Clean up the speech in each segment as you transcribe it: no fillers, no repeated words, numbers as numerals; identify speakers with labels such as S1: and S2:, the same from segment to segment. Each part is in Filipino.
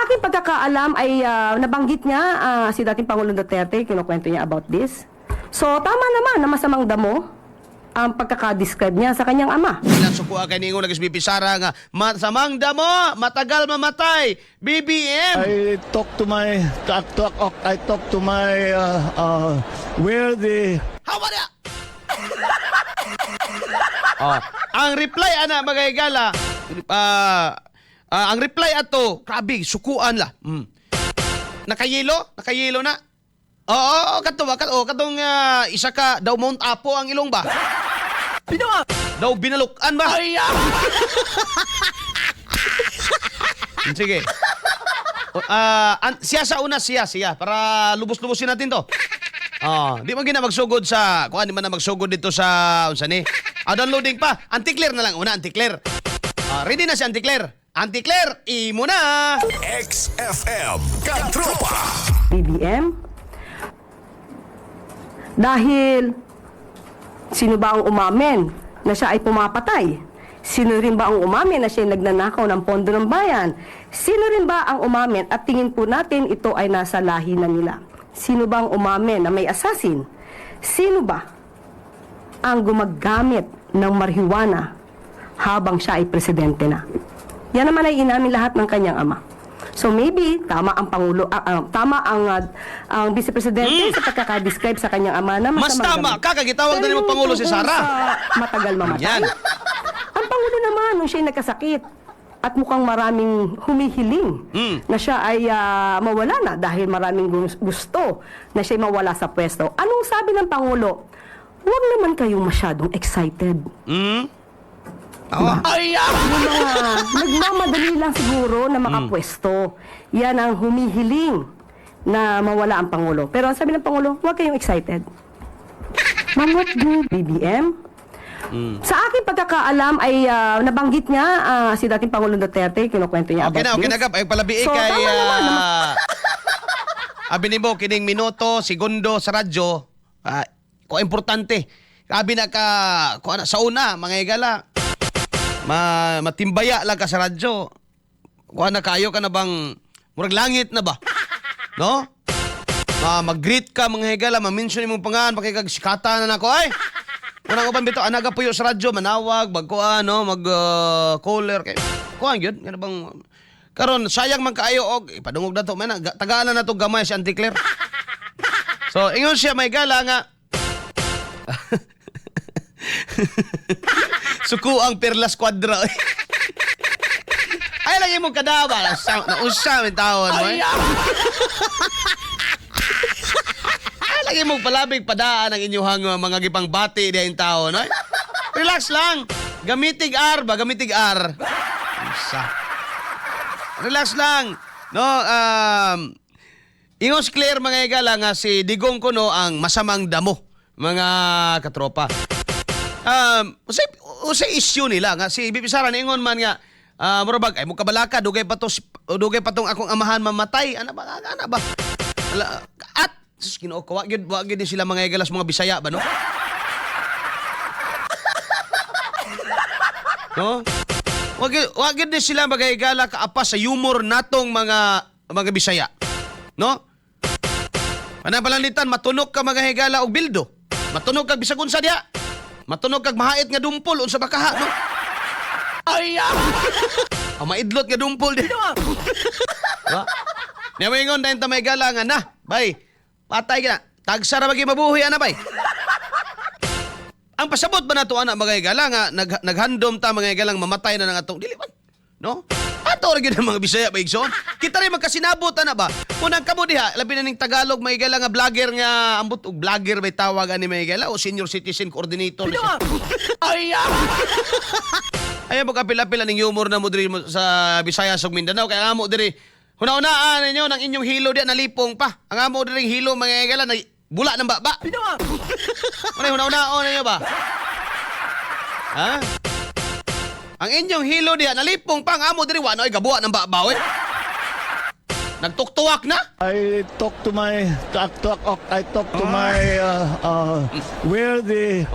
S1: aking pagkakaalam ay nabanggit niya si dating Pangulong Duterte, kinukwento niya about this. So, tama naman na masamang damo ang pagkakadescribe niya sa kanyang ama.
S2: Ilang sukuha kay ningo nag-SBP Sara nga masamang damo, matagal mamatay. BBM.
S3: I talk to my where the
S2: Hawa na! Ang reply ana mga higala, ang reply ato, grabe, sukuan la. Nakayelo na. Oo, katong isa ka daw Mount Apo ang ilong ba? Daw binalukan ba? Sige. Siya sa una, siya para lubos-lubosin natin to. Di man gina magsugod sa kuan, di man na magsugod dito sa unsa ni? Downloading pa. Anti-clear na lang una, anti-clear. Ready na si anti-clear. Anti-clear, imo na.
S4: XFM Katropa.
S1: BBM. Dahil sino ba ang umamin na siya ay pumapatay? Sino rin ba ang umamin na siya ay nagnanakaw ng pondo ng bayan? Sino rin ba ang umamin at tingin po natin ito ay nasa lahi na nila? Sino ba ang umamin na may assassin? Sino ba ang gumagamit ng marijuana habang siya ay presidente na? Yan naman ay inamin lahat ng kanyang ama. So maybe tama ang pangulo, tama ang vice presidente sa pagkaka-describe sa kanyang ama na
S2: Mas tama ka kagitawag na mo pangulo si Sara.
S1: Matagal mamatay.
S2: Yan.
S1: Ang pangulo naman nung siya nagkasakit at mukhang maraming humihiling na siya ay mawala na dahil maraming gusto na siya mawala sa pwesto. Anong sabi ng pangulo? Huwag naman kayong masyadong excited. Yung mga nagmamadali lang siguro na makapwesto. Yan ang humihiling na mawala ang Pangulo. Pero ang sabi ng Pangulo, huwag kayong excited. Ma'am, what do BBM? Sa aking pagkakaalam ay nabanggit niya si dating Pangulong Duterte, kinukwento niya about
S2: Okay
S1: this.
S2: na. Ay palabi
S1: So,
S2: kay
S1: tama naman,
S2: abi nimo kining minuto, segundo sa radyo. Ko importante. Abi na ka sa una mga higala. Matimbaya lang ka sa radyo. Kuha na kayo ka na bang murag langit na ba? No? Mag-greet ka mga higala, ma-mention imong pangan, pakikagsikata na nako ay. Unang uban bito, anaga puyo sa radyo, manawag, magkuha, no, mag-caller. Kuha yun, yan bang karon sayang man kaayo og ipadungog na to, man, tagalan na to gamay si Anti-Claire. So, ingon siya may gala nga. Suku ang Perlas Quadra. Ay, lagi mo kadaba. Nausa may tawon mo. Ay, lagi mo palabig padaan ang inyuhang mga gipang bati diya yung tawon. Relax lang. Gamitig R ba? Gamitig R. Relax lang. No, ingos clear mga igala nga si Digong Kuno ang masamang damo. Mga katropa. Usay issue nila nga si BP Sara ningon man nga murabag ay mo kabalaka dugay pa tong akong amahan mamatay ana ba at sus Ginoo ko wag gyud sila mga igalas mga Bisaya ba no no wag gyud sila mga igala kaapa sa humor natong mga Bisaya no panapalalitan matunog ka mga higala og bildo matunog kag bisag unsa diha matunog kag mahait nga dumpol unsa ba kaha no? Maidlot nga dumpol di. Nya moingon dayon ta may gala nga na, bay. Patay ka na. Tagsa ra bagi mabuhi ana bay. Ang pasabot ba nato ana mga gala nga naghandom ta mga galang mamatay na nang atong dili man. No? Ato ra gyud ang mga Bisaya ba igsoon. Kita rin magkasinabot ana ba? Munang kamo diha, labi na ning Tagalog may gala nga vlogger nga ambot og vlogger may tawag ani may gala o senior citizen coordinator. Ay mo kapila-pila ning humor na mo diri sa Bisaya ug Mindanao kay amo diri. Huna-unaan ninyo nang inyong hilo diha nalipong pa. Ang amo diri hilo mga gala na bula ng baba. Ano huna-unaon ninyo ba? Ha? Ang inyong hilo diha nalipong pang amo diri wa noy gabuha ng babaw eh. Nagtuktuwak na?
S3: I talk to my where the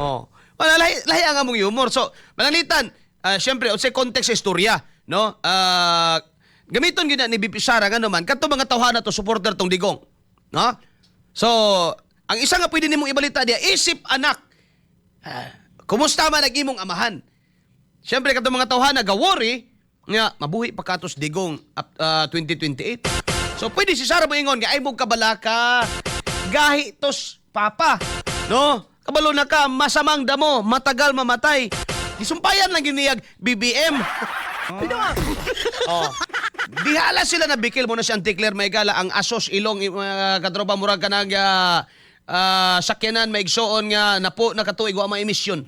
S2: Wala lahi ang among humor. So, manalitan, syempre unsay context sa istorya, no? gamiton gina ni BP Sara nga naman kadto mga tawhana to supporter tong Digong. No? So, ang isa nga pwede nimong ibalita diya, isip anak. Kumusta man ang imong amahan? Siyempre kadto mga tawhana ga-worry nga mabuhi pa katos Digong 2028. So pwede si Sara moingon nga ay mong kabalaka. Gahi tos papa. No? Kabalo na ka masamang damo, matagal mamatay. Gisumpayan lang giniyag BBM. Oh. Dihala sila na bikil mo na si Auntie Claire Maygala ang asos ilong katropa murag ka nag sakyanan maigsoon nga napo nakatuig wa ma-emisyon.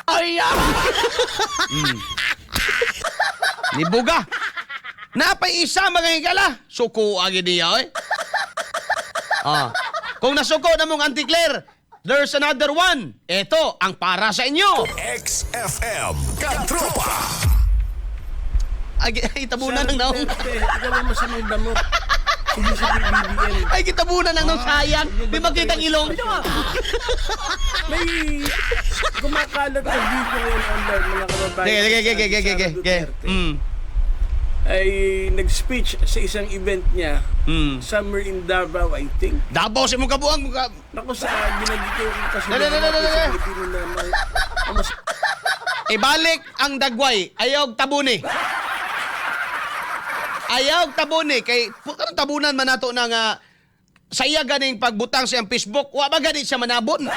S2: Ay! Nibuga. Napay isa mga higala. Suko agi niya eh. Kung nasuko na mong Auntie Claire, there's another one. Ito ang para sa inyo.
S4: XFM Katropa.
S2: Ay, tabunan ng naong.
S5: Ikaw ang masamang damo. Hindi sa BBM.
S2: Ay, kitabunan ng naong sayang. Di makitang ilong.
S5: May kumakalat na video ngayon online, mga kababayan.
S2: Sige.
S5: Ay nag-speech sa isang event niya, somewhere in Davao, I think.
S2: Dabaw si mong kabuang.
S5: Naku sa ginagito ko kasi
S2: Dali.
S5: sa Pilipino na
S2: Ibalik ang dagway. Ayaw tabuni. Ayaw tabuni. Kay, anong tabunan man nato na nga saya ganing pagbutang sa iyang Facebook. Wa ba ganing siya manabon?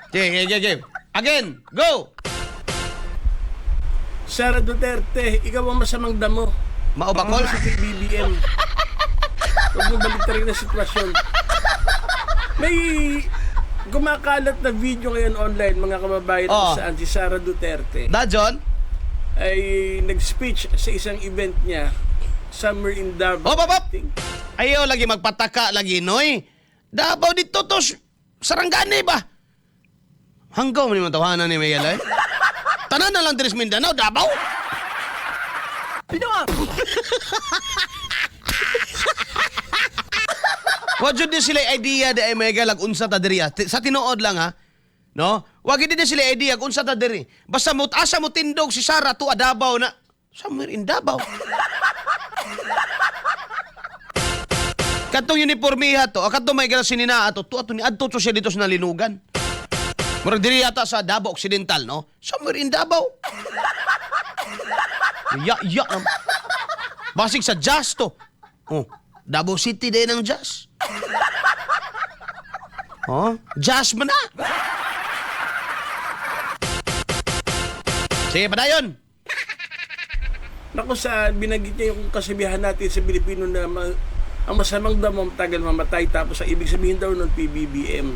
S2: Sige. Again, go!
S5: Sara Duterte, ikaw ang masamang damo.
S2: Maubakol?
S5: Sa BBM. Huwag mo balik rin na sitwasyon. May kumakalat na video ngayon online, mga kababayan, saan si Sara Duterte
S2: Da, John?
S5: ay nag-speech sa isang event niya, somewhere in Davao.
S2: Hop.
S5: I think.
S2: Ayaw lagi magpataka lagi, noy. Dabaw dito to, Sarangani ba? Hanggaw mo ni matawanan ni Mayala eh. Tanan na lang Dres Mindanao, Dabaw. Wag jud sila idea da ay may galag unsa ta diri sa tinuod lang ha. No? Wag din sila idea kung unsa ta diri. Basta mo asa mo tindog si Sara to Davao na somewhere in Davao. Katong uniformiha to, kadto may gala sinina ato, to ato ni adto to siya dito sa nalinugan. Murag diri yata sa Davao Occidental, no? Somewhere in Davao. Ya. Basig sa jazz to. Oh, Davao City din ang jazz. Oh, jazz man na. Sige, padayon.
S5: Naku sa binanggit niya yung kasabihan natin sa Pilipino na ang masamang damo tagal mamatay, tapos ang ibig sabihin daw ng PBBM.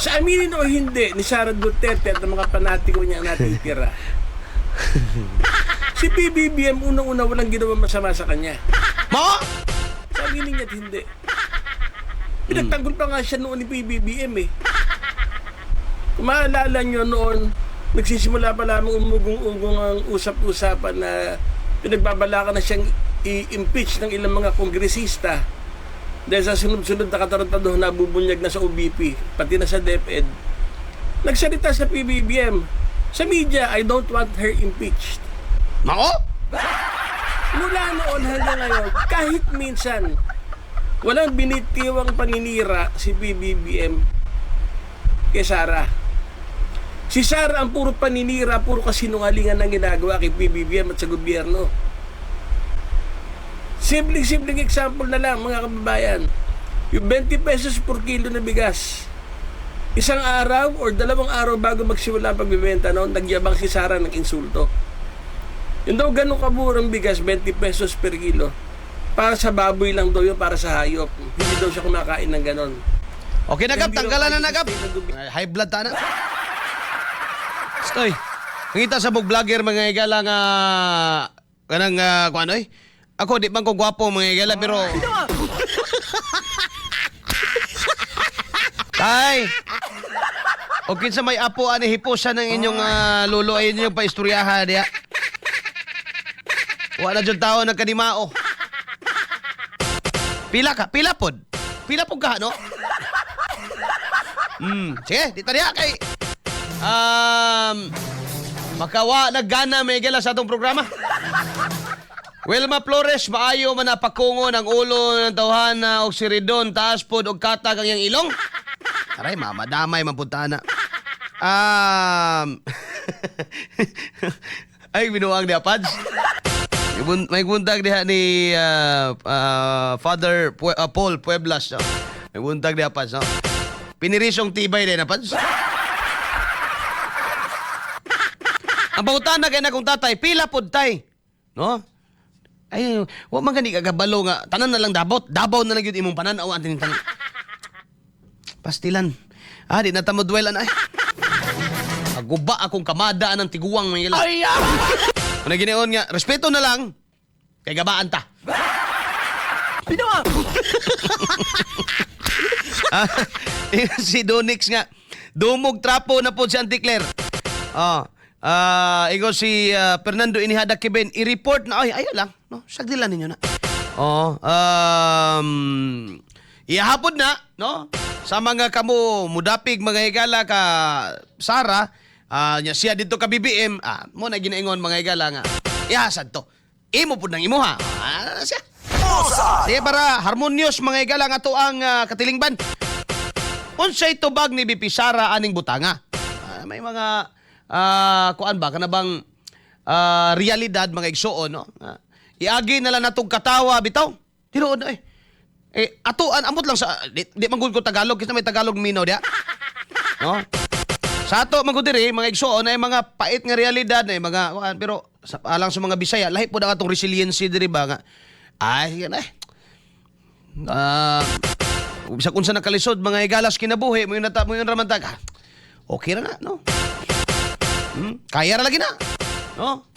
S5: Sa aminin o hindi ni Sara Duterte at ng mga panatiko niya ang natitira, si PBBM unang-una walang ginawa masama sa kanya.
S2: Mo?
S5: Sa aminin niya at hindi. Pinagtanggol pa nga siya noon ni PBBM eh. Kung maalala nyo noon, nagsisimula pa lamang umugong-ugong ang usap-usapan na pinagbabala na siyang i-impeach ng ilang mga kongresista dahil sa sunod-sunod na katarantado na bubunyag na sa OBP, pati na sa DepEd. Nagsalita sa PBBM, sa media, I don't want her impeached.
S2: Mao?
S5: Mula noon hanggang ngayon, kahit minsan, walang binitiwang paninira si PBBM kay Sara. Si Sara ang puro paninira, puro kasinungalingan ang ginagawa kay PBBM at sa gobyerno. Simpleng example na lang, mga kababayan. Yung 20 pesos per kilo na bigas. Isang araw or dalawang araw bago magsimula ang pagbibenta noon, nagyabang si Sara ng insulto. Yung daw ganun kaburang bigas, 20 pesos per kilo. Para sa baboy lang daw yun, para sa hayop. Hindi daw siya kumakain ng ganon.
S2: Okay, nagap,
S5: Hindi
S2: tanggalan na
S5: raw
S2: nagap.
S5: kayo gusto ng
S2: High blood ta na. Stoy. Ngita sa bug vlogger mga igala nga kanang kuan oy. Ako di man ko gwapo mga igala pero Tay. Okay sa may apo ani hiposa ng inyong lolo ay inyong paistoryahan diya. Wala jud tao nagkadimao. Pila pod. Pila pod ka no? Sige, di tadiya kay Makawa naggana may gala sa atong programa. Wilma Flores, maayo man napakungo ng ulo ng tawhana og siridon, taas pod og kata kang iyang ilong. Aray, mamadamay mapunta na. Ay, binuang niya, Pads. May buntag diha ni Father Paul Pueblas. No? May buntag diha, Pads. No? Pinirisong tibay din na, Pads. Ang pautan na kay na kong tatay, pila pod tay. No? Ay, wa man gani kagabalo nga. Tanan na lang dabot. Dabaw na lang yun imong pananaw. Antin tanan. Pastilan. Di na tamo duelan ay. Aguba akong kamada ng tiguang may ilan. Ay, Ano ginion nga, respeto na lang. Kay gabaan ta.
S5: Binuang!
S2: Si Donix nga, dumog trapo na po si Auntie Claire. Ikaw si Fernando Inihada Kiben, i-report na, ay, ayaw lang, no? Sagdilan ninyo na. Ihapod na, no? Sa mga kamo, mudapig, mga higala ka, Sara, siya dito ka BBM, mo na ginaingon mga higala nga, ihasad to. Imo po nang imo, ha? Siya. Sige, para harmonious mga higala nga to ang katilingban. Unsay tubag ni BP Sara aning butanga. May mga kuan ba kanabang realidad mga igsoon no. Iagi na lang natong katawa bitaw. Tinuod na atuan amot lang sa di manggul ko Tagalog kasi may Tagalog minaw dia. No? Sa ato man gud diri mga igsoon ay mga pait nga realidad na mga kuan pero alang sa mga Bisaya lahi po na atong resiliency diri ba nga. Ay yan bisa kung sa nakalisod mga igalas kinabuhi mo yun raman tag. Okay ra na no. Kaya ra lagi na. No?